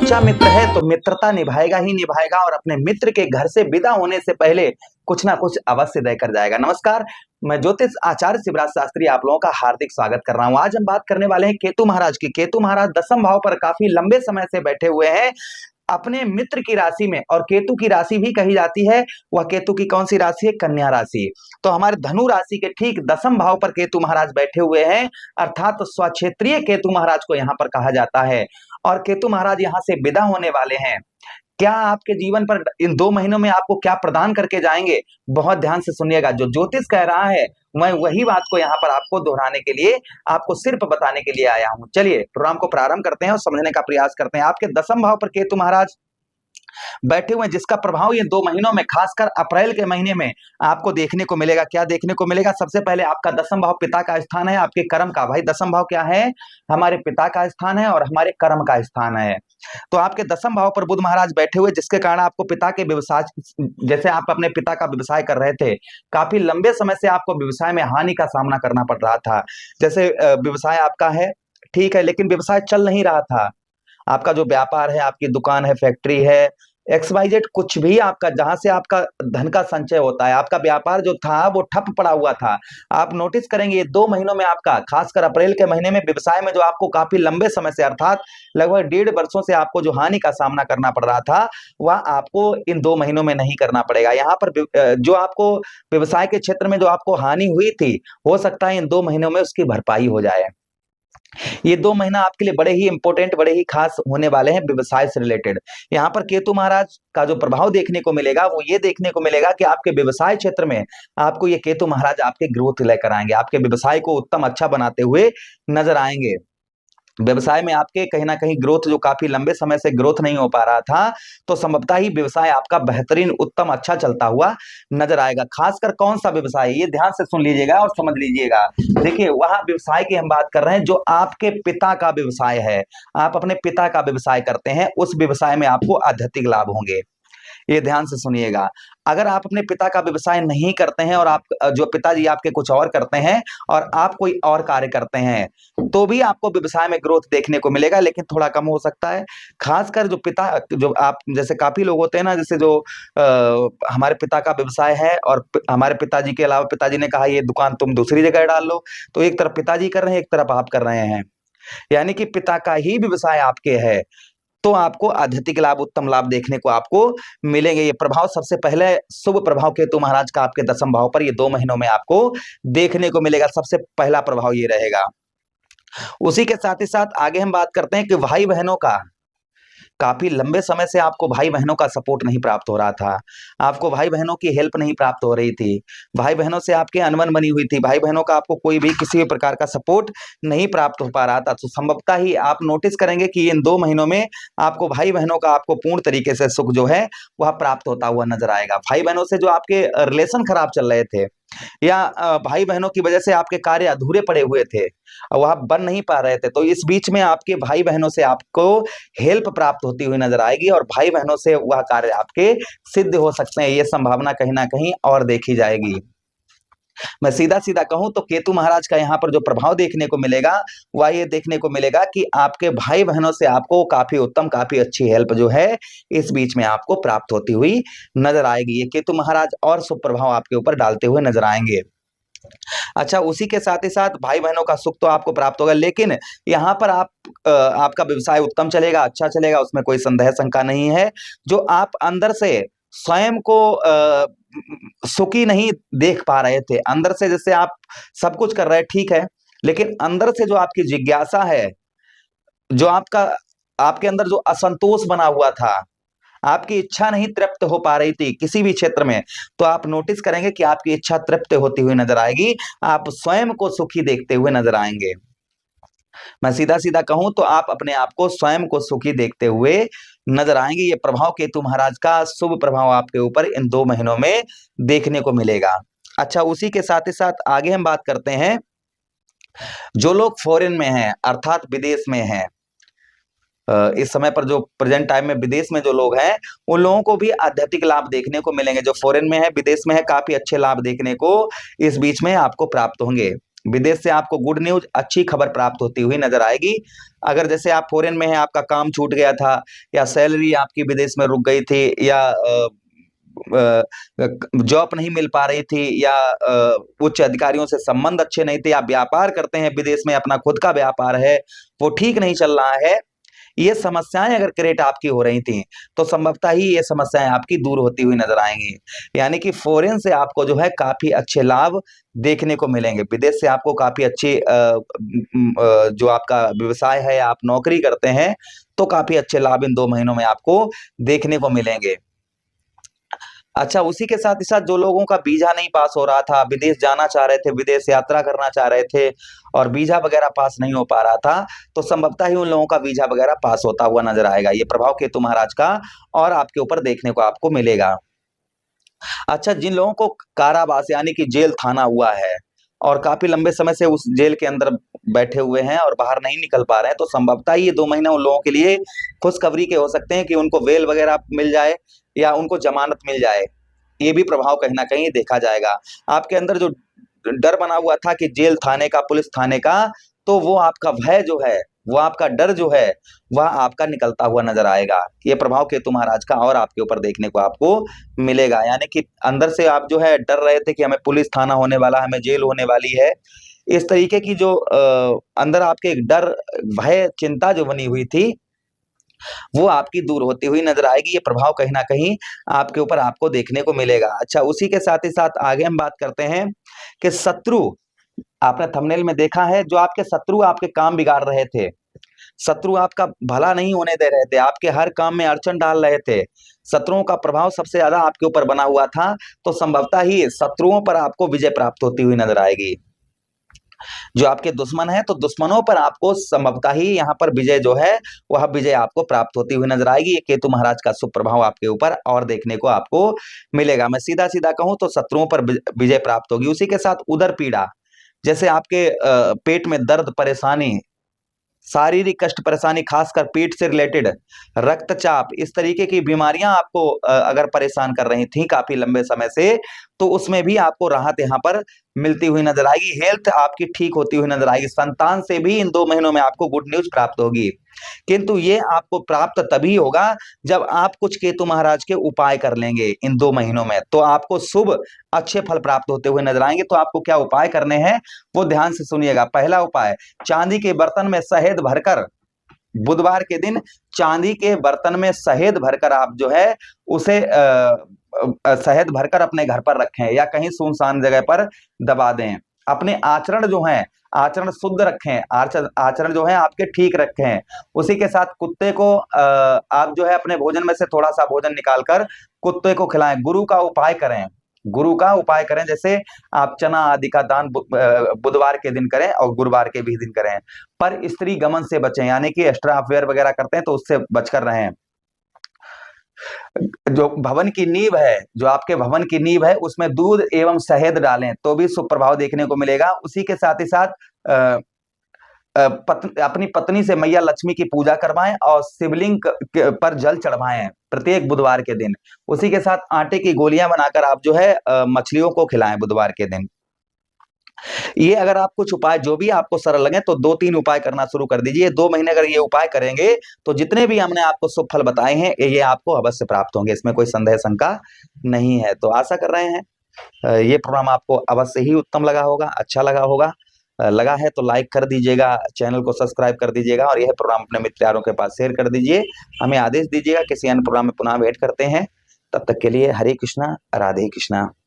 सच्चा मित्र है तो मित्रता निभाएगा ही निभाएगा और अपने मित्र के घर से विदा होने से पहले कुछ ना कुछ अवश्य देकर जाएगा। नमस्कार, मैं ज्योतिष आचार्य शिवराज शास्त्री आप लोगों का हार्दिक स्वागत कर रहा हूं। आज हम बात करने वाले हैं केतु महाराज की। केतु महाराज दसम भाव पर काफी लंबे समय से बैठे हुए हैं अपने मित्र की राशि में, और केतु की राशि भी कही जाती है। वह केतु की कौन सी राशि है? कन्या राशि। तो हमारे धनु राशि के ठीक दसम भाव पर केतु महाराज बैठे हुए हैं, अर्थात स्वक्षेत्रीय केतु महाराज को यहाँ पर कहा जाता है। और केतु महाराज यहाँ से विदा होने वाले हैं। क्या आपके जीवन पर इन 2 महीनों में आपको क्या प्रदान करके जाएंगे, बहुत ध्यान से सुनिएगा। जो ज्योतिष कह रहा है मैं वही बात को यहाँ पर आपको दोहराने के लिए, आपको सिर्फ बताने के लिए आया हूं। चलिए प्रोग्राम को प्रारंभ करते हैं और समझने का प्रयास करते हैं। आपके दसम भाव पर केतु महाराज बैठे हुए, जिसका प्रभाव ये 2 महीनों में, खासकर अप्रैल के महीने में आपको देखने को मिलेगा। क्या देखने को मिलेगा? सबसे पहले आपका दसम भाव पिता का स्थान है, आपके कर्म का। भाई दसम भाव क्या है? हमारे पिता का स्थान है और हमारे कर्म का स्थान है। तो आपके दसम भाव पर बुध महाराज बैठे हुए, जिसके कारण आपको पिता के व्यवसाय, जैसे आप अपने पिता का व्यवसाय कर रहे थे, काफी लंबे समय से आपको व्यवसाय में हानि का सामना करना पड़ रहा था। जैसे व्यवसाय आपका है, ठीक है, लेकिन व्यवसाय चल नहीं रहा था। आपका जो व्यापार है, आपकी दुकान है, फैक्ट्री है, XYZ कुछ भी आपका, जहां से आपका धन का संचय होता है, आपका व्यापार जो था वो ठप पड़ा हुआ था। आप नोटिस करेंगे ये 2 महीनों में आपका, खासकर अप्रैल के महीने में, व्यवसाय में जो आपको काफी लंबे समय से, अर्थात लगभग 1.5 वर्षों से आपको जो हानि का सामना करना पड़ रहा था, वह आपको इन 2 महीनों में नहीं करना पड़ेगा। यहाँ पर जो आपको व्यवसाय के क्षेत्र में जो आपको हानि हुई थी, हो सकता है इन 2 महीनों में उसकी भरपाई हो जाए। ये 2 महीना आपके लिए बड़े ही इंपॉर्टेंट, बड़े ही खास होने वाले हैं व्यवसाय से रिलेटेड। यहाँ पर केतु महाराज का जो प्रभाव देखने को मिलेगा वो ये देखने को मिलेगा कि आपके व्यवसाय क्षेत्र में आपको ये केतु महाराज आपके ग्रोथ लेकर आएंगे, आपके व्यवसाय को उत्तम अच्छा बनाते हुए नजर आएंगे। व्यवसाय में आपके कहीं ना कहीं ग्रोथ, जो काफी लंबे समय से ग्रोथ नहीं हो पा रहा था, तो संभवतः ही व्यवसाय आपका बेहतरीन, उत्तम, अच्छा चलता हुआ नजर आएगा। खासकर कौन सा व्यवसाय, ये ध्यान से सुन लीजिएगा और समझ लीजिएगा। देखिए, वह व्यवसाय की हम बात कर रहे हैं जो आपके पिता का व्यवसाय है। आप अपने पिता का व्यवसाय करते हैं, उस व्यवसाय में आपको आध्यात्मिक लाभ होंगे। ये ध्यान से सुनिएगा। अगर आप अपने पिता का व्यवसाय नहीं करते हैं और आप, जो पिताजी आपके कुछ और करते हैं और आप कोई और कार्य करते हैं, तो भी आपको व्यवसाय में ग्रोथ देखने को मिलेगा, लेकिन थोड़ा कम हो सकता है। खासकर जो पिता, जो आप जैसे काफी लोग होते हैं ना, जैसे जो हमारे पिता का व्यवसाय है और हमारे पिताजी के अलावा पिताजी ने कहा ये दुकान तुम दूसरी जगह डाल लो, तो एक तरफ पिताजी कर रहे हैं, एक तरफ आप कर रहे हैं, यानी कि पिता का ही व्यवसाय आपके है, तो आपको आध्यात्मिक लाभ, उत्तम लाभ देखने को आपको मिलेंगे। ये प्रभाव सबसे पहले शुभ प्रभाव केतु महाराज का आपके दसम भाव पर ये 2 महीनों में आपको देखने को मिलेगा। सबसे पहला प्रभाव ये रहेगा। उसी के साथ ही साथ आगे हम बात करते हैं कि भाई बहनों का, काफी लंबे समय से आपको भाई बहनों का सपोर्ट नहीं प्राप्त हो रहा था, आपको भाई बहनों की हेल्प नहीं प्राप्त हो रही थी, भाई बहनों से आपके अनबन बनी हुई थी, भाई बहनों का आपको कोई भी किसी भी प्रकार का सपोर्ट नहीं प्राप्त हो पा रहा था। तो संभवतः ही आप नोटिस करेंगे कि इन 2 महीनों में आपको भाई बहनों का, आपको पूर्ण तरीके से सुख जो है वह प्राप्त होता हुआ नजर आएगा। भाई बहनों से जो आपके रिलेशन खराब चल रहे थे, या भाई बहनों की वजह से आपके कार्य अधूरे पड़े हुए थे, वह बन नहीं पा रहे थे, तो इस बीच में आपके भाई बहनों से आपको हेल्प प्राप्त होती हुई नजर आएगी और भाई बहनों से वह कार्य आपके सिद्ध हो सकते हैं। ये संभावना कहीं ना कहीं और देखी जाएगी। मैं सीधा सीधा कहूं तो केतु महाराज का यहाँ पर जो प्रभाव देखने को मिलेगा वह ये देखने को मिलेगा कि आपके भाई बहनों से आपको काफी उत्तम, काफी अच्छी हेल्प जो है इस बीच में आपको प्राप्त होती हुई नजर आएगी। ये केतु महाराज और शुभ प्रभाव आपके ऊपर डालते हुए नजर आएंगे। अच्छा, उसी के साथ ही साथ भाई बहनों का सुख तो आपको प्राप्त होगा, लेकिन यहाँ पर आपका व्यवसाय उत्तम चलेगा, अच्छा चलेगा, उसमें कोई संदेह शंका नहीं है। जो आप अंदर से स्वयं को सुखी नहीं देख पा रहे थे, अंदर से जैसे आप सब कुछ कर रहे हैं, ठीक है, लेकिन अंदर से जो आपकी जिज्ञासा है, जो आपके अंदर जो असंतोष बना हुआ था, आपकी इच्छा नहीं तृप्त हो पा रही थी किसी भी क्षेत्र में, तो आप नोटिस करेंगे कि आपकी इच्छा तृप्त होती हुई नजर आएगी, आप स्वयं को सुखी देखते हुए नजर आएंगे। मैं सीधा सीधा कहूं तो आप अपने आप को स्वयं को सुखी देखते हुए नजर आएंगे। ये प्रभाव केतु महाराज का शुभ प्रभाव आपके ऊपर इन 2 महीनों में देखने को मिलेगा। अच्छा, उसी के साथ ही साथ आगे हम बात करते हैं, जो लोग फॉरेन में हैं, अर्थात विदेश में हैं, इस समय पर जो प्रेजेंट टाइम में विदेश में जो लोग हैं, उन लोगों को भी आध्यात्मिक लाभ देखने को मिलेंगे। जो फॉरेन में है, विदेश में है, काफी अच्छे लाभ देखने को इस बीच में आपको प्राप्त होंगे। विदेश से आपको गुड न्यूज, अच्छी खबर प्राप्त होती हुई नजर आएगी। अगर जैसे आप फॉरेन में हैं, आपका काम छूट गया था, या सैलरी आपकी विदेश में रुक गई थी, या जॉब नहीं मिल पा रही थी, या उच्च अधिकारियों से संबंध अच्छे नहीं थे, आप व्यापार करते हैं विदेश में, अपना खुद का व्यापार है, वो ठीक नहीं चल रहा है, ये समस्याएं अगर क्रिएट आपकी हो रही थी, तो संभवतः ही ये समस्याएं आपकी दूर होती हुई नजर आएंगी। यानी कि फॉरेन से आपको जो है काफी अच्छे लाभ देखने को मिलेंगे। विदेश से आपको काफी अच्छी जो आपका व्यवसाय है, आप नौकरी करते हैं, तो काफी अच्छे लाभ इन 2 महीनों में आपको देखने को मिलेंगे। अच्छा, उसी के साथ ही साथ जो लोगों का वीजा नहीं पास हो रहा था, विदेश जाना चाह रहे थे, विदेश यात्रा करना चाह रहे थे, और वीजा वगैरह पास नहीं हो पा रहा था, तो संभवतः ही उन लोगों का वीजा वगैरह पास होता हुआ नजर आएगा। ये प्रभाव केतु महाराज का और आपके ऊपर देखने को आपको मिलेगा। अच्छा, जिन लोगों को कारावास यानी कि जेल थाना हुआ है, और काफी लंबे समय से उस जेल के अंदर बैठे हुए हैं और बाहर नहीं निकल पा रहे हैं, तो संभवतः ये 2 महीने उन लोगों के लिए खुशखबरी के हो सकते हैं कि उनको बेल वगैरह मिल जाए, या उनको जमानत मिल जाए। ये भी प्रभाव कहीं ना कहीं देखा जाएगा। आपके अंदर जो डर बना हुआ था कि जेल थाने का, पुलिस थाने का, तो वो आपका भय जो है, वो आपका डर जो है, वह आपका निकलता हुआ नजर आएगा। ये प्रभाव केतु महाराज का और आपके ऊपर देखने को आपको मिलेगा। यानी कि अंदर से आप जो है डर रहे थे कि हमें पुलिस थाना होने वाला, हमें जेल होने वाली है, इस तरीके की जो अंदर आपके एक डर, भय, चिंता जो बनी हुई थी, वो आपकी दूर होती हुई नजर आएगी। ये प्रभाव कहीं ना कहीं आपके ऊपर आपको देखने को मिलेगा। अच्छा, उसी के साथ ही साथ आगे हम बात करते हैं कि शत्रु, आपने थंबनेल में देखा है, जो आपके शत्रु आपके काम बिगाड़ रहे थे, शत्रु आपका भला नहीं होने दे रहे थे, आपके हर काम में अड़चन डाल रहे थे, शत्रुओं का प्रभाव सबसे ज्यादा आपके ऊपर बना हुआ था, तो संभवतः ही शत्रुओं पर आपको विजय प्राप्त होती हुई नजर आएगी। जो आपके दुश्मन है, तो दुश्मनों पर आपको संभवतः ही यहाँ पर विजय जो है, वह विजय आपको प्राप्त होती हुई नजर आएगी। ये केतु महाराज का शुभ प्रभाव आपके ऊपर और देखने को आपको मिलेगा। मैं सीधा सीधा कहूं तो शत्रुओं पर विजय प्राप्त होगी। उसी के साथ उदर पीड़ा, जैसे आपके पेट में दर्द, परेशानी, शारीरिक कष्ट, परेशानी, खासकर पेट से रिलेटेड, रक्तचाप, इस तरीके की बीमारियां आपको अगर परेशान कर रही थी काफी लंबे समय से, तो उसमें भी आपको राहत यहाँ पर मिलती हुई नजर आएगी। हेल्थ आपकी ठीक होती हुई नजर आएगी। संतान से भी इन 2 महीनों में आपको गुड न्यूज प्राप्त होगी, किंतु ये आपको प्राप्त तभी होगा जब आप कुछ केतु महाराज के उपाय कर लेंगे इन 2 महीनों में, तो आपको शुभ अच्छे फल प्राप्त होते हुए नजर आएंगे। तो आपको क्या उपाय करने हैं, वो ध्यान से सुनिएगा। पहला उपाय, चांदी के बर्तन में शहद भरकर, बुधवार के दिन चांदी के बर्तन में शहद भरकर आप जो है उसे शहद भरकर अपने घर पर रखें, या कहीं सुनसान जगह पर दबा दें। अपने आचरण जो है, आचरण शुद्ध रखें, आचरण जो है आपके ठीक रखें। उसी के साथ कुत्ते को आप जो है अपने भोजन में से थोड़ा सा भोजन निकालकर कुत्ते को खिलाएं। गुरु का उपाय करें, गुरु का उपाय करें, जैसे आप चना आदि का दान बुधवार के दिन करें और गुरुवार के भी दिन करें। पर स्त्री गमन से बचें, यानी कि एक्स्ट्रा अफेयर वगैरह करते हैं तो उससे बचकर रहें। जो भवन की नींव है, जो आपके भवन की नींव है, उसमें दूध एवं शहद डालें तो भी शुभ प्रभाव देखने को मिलेगा। उसी के साथ ही साथ अपनी पत्नी से मैया लक्ष्मी की पूजा करवाएं और शिवलिंग पर जल चढ़वाएं प्रत्येक बुधवार के दिन। उसी के साथ आटे की गोलियां बनाकर आप जो है मछलियों को खिलाएं बुधवार के दिन। ये अगर आप कुछ उपाय जो भी आपको सरल लगे तो 2-3 उपाय करना शुरू कर दीजिए। 2 महीने अगर ये उपाय करेंगे तो जितने भी हमने आपको शुभ फल बताए हैं ये आपको अवश्य प्राप्त होंगे, इसमें कोई संदेह शंका नहीं है। तो आशा कर रहे हैं ये प्रोग्राम आपको अवश्य ही उत्तम लगा होगा, अच्छा लगा होगा। लगा है तो लाइक कर दीजिएगा, चैनल को सब्सक्राइब कर दीजिएगा और यह प्रोग्राम अपने मित्र यारों के पास शेयर कर दीजिए। हमें आदेश दीजिएगा, किसी अन्य प्रोग्राम में पुनः भेंट करते हैं। तब तक के लिए हरे कृष्णा, राधे कृष्णा।